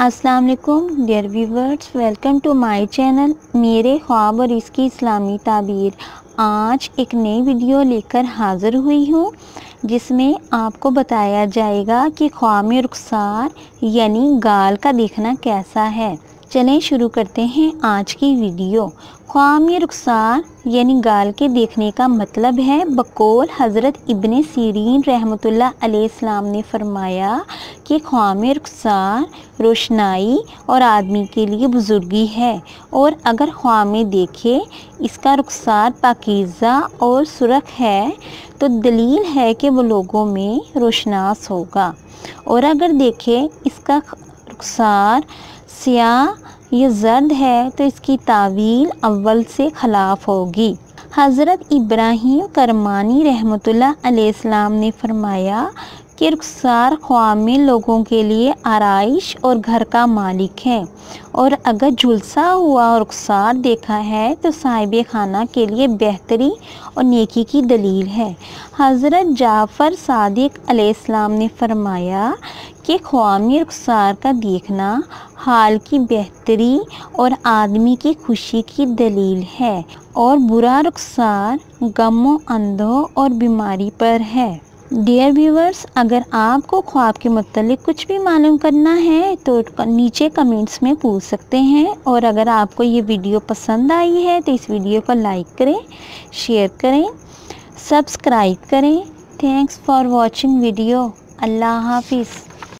अस्सलाम वालेकुम dear viewers, welcome to my channel मेरे ख्वाब और इसकी इस्लामी ताबीर। आज एक नई वीडियो लेकर हाज़िर हुई हूँ जिसमें आपको बताया जाएगा कि ख्वाब में रुखसार यानी गाल का देखना कैसा है। चलें शुरू करते हैं आज की वीडियो। ख्वाब में रुखसार यानी गाल के देखने का मतलब है, बकौल हज़रत इब्ने सीरीन रहमतुल्लाह अलैहिस्सलाम ने फरमाया कि ख्वाब में रुखसार रोशनाई और आदमी के लिए बुजुर्गी है, और अगर ख्वाब में देखे इसका रुखसार पाकीज़ा और सुरख है तो दलील है कि वो लोगों में रोशनास होगा, और अगर देखे इसका रुखसार सियाह या जर्द है तो इसकी तावील अव्वल से खिलाफ होगी। हज़रत इब्राहीम करमानी रहमतुल्लाह अलैहिस्सलाम ने फरमाया कि रुखसार ख्वाब में लोगों के लिए आराइश और घर का मालिक है, और अगर झुलसा हुआ रुखसार देखा है तो साहिब खाना के लिए बेहतरी और नेकी की दलील है। हज़रत जाफ़र सादिक अलैहिस्सलाम ने फरमाया कि ख्वाब में रुखसार का देखना हाल की बेहतरी और आदमी की खुशी की दलील है, और बुरा रुखसार गमों, अंधों और बीमारी पर है। डियर व्यूवर्स, अगर आपको ख्वाब के मुतालिक कुछ भी मालूम करना है तो नीचे कमेंट्स में पूछ सकते हैं, और अगर आपको ये वीडियो पसंद आई है तो इस वीडियो को लाइक करें, शेयर करें, सब्सक्राइब करें। Thanks for watching video. अल्लाह हाफिज़।